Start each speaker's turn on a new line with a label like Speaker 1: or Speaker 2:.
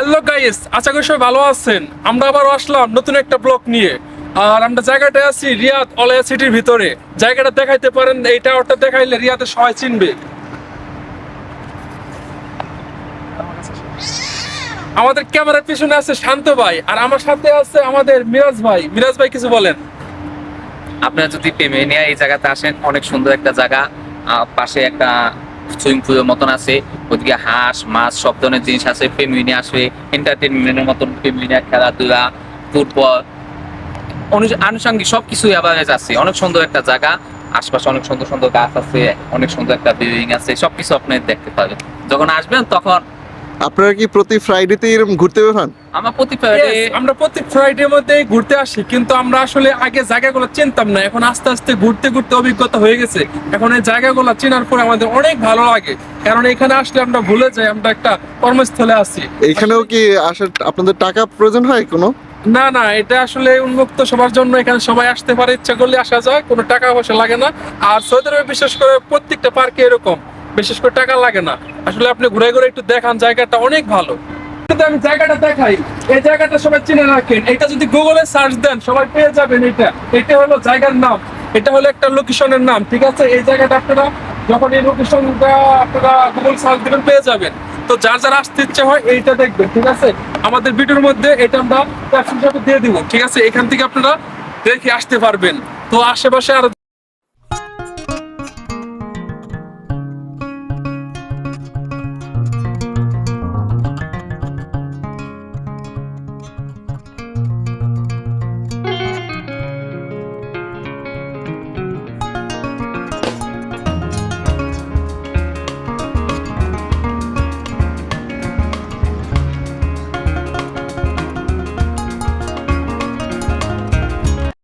Speaker 1: Hello guys, আশা করি সবাই ভালো আছেন। আমরা আবার আসলাম নতুন একটা ব্লগ নিয়ে। আর আমরা জায়গাটায় আছি রিয়াদ অলায়া সিটির ভিতরে। জায়গাটা দেখাইতে পারেন, এই টাওয়ারটা দেখাইলে রিয়াদের সবাই চিনবে। আমাদের ক্যামেরার পিছনে আছে শান্ত ভাই, আর আমার সাথে আছে আমাদের মিরাজ ভাই। মিরাজ ভাই কিছু বলেন।
Speaker 2: আপনারা যদি পেমেনিয়া এই জায়গাতে আসেন, অনেক সুন্দর একটা জায়গা। পাশে একটা সুইমিং পুলের মতন আছে, ওদিকে হাঁস মাছ সব ধরনের জিনিস আছে। পেমেনিয়া আসবে এন্টারটেনমেন্টের মতন, পেমেনিয়া খেলাধুলা, ফুটবল, আনুষঙ্গিক সবকিছু অ্যাভারেজ আছে। অনেক সুন্দর একটা জায়গা, আশপাশে অনেক সুন্দর সুন্দর গাছ আছে, অনেক সুন্দর একটা বিল্ডিং আছে, সবকিছু আপনি দেখতে পাবেন যখন আসবেন। তখন
Speaker 3: আপনারা কি প্রতি ফ্রাইডেতে এরকম ঘুরতে বের হন?
Speaker 2: আমার প্রতি ফ্রাইডে
Speaker 1: আমরা প্রত্যেক ফ্রাইডে মধ্যে ঘুরতে আসি, কিন্তু আমরা আসলে আগে জায়গাগুলো চিনতাম না। এখন আস্তে আস্তে ঘুরতে ঘুরতে অভিজ্ঞতা হয়ে গেছে। এখন এই জায়গাগুলো চেনার পরে আমাদের অনেক ভালো লাগে, কারণ এখানে আসলে আমরা ভুলে যাই আমরা একটা কর্মস্থলে আছি।
Speaker 3: এইখানেও কি আসার আপনাদের টাকা প্রয়োজন হয় কোনো?
Speaker 1: না না, এটা আসলে উন্মুক্ত সবার জন্য। এখানে সবাই আসতে পারে, ইচ্ছা করলে আসা যায়, কোনো টাকা পয়সা লাগে না। আর সৌদি আরবে বিশেষ করে প্রত্যেকটা পার্কে এরকম, বিশেষ করে টাকা লাগে না। আসলে আপনি ঘুরে ঘুরে একটু দেখান, জায়গাটা অনেক ভালো। কিন্তু আমি জায়গাটা দেখাই, এই জায়গাটা সবাই চিনে রাখেন। এটা যদি গুগলে সার্চ দেন সবাই পেয়ে যাবেন। এটা হলো জায়গার নাম, এটা হলো একটা লোকেশনের নাম, ঠিক আছে? এই জায়গাটা আপনারা যখন এই লোকেশনটা আপনারা গুগল সার্চ দিবেন পেয়ে যাবেন। তো যার যার আসতে ইচ্ছে হয় এইটা দেখবেন, ঠিক আছে? আমাদের ভিডিওর মধ্যে এটা আমরা ক্যাপশন হিসেবে দিয়ে দিব, ঠিক আছে? এখান থেকে আপনারা দেখে আসতে পারবেন। তো আশেপাশে আর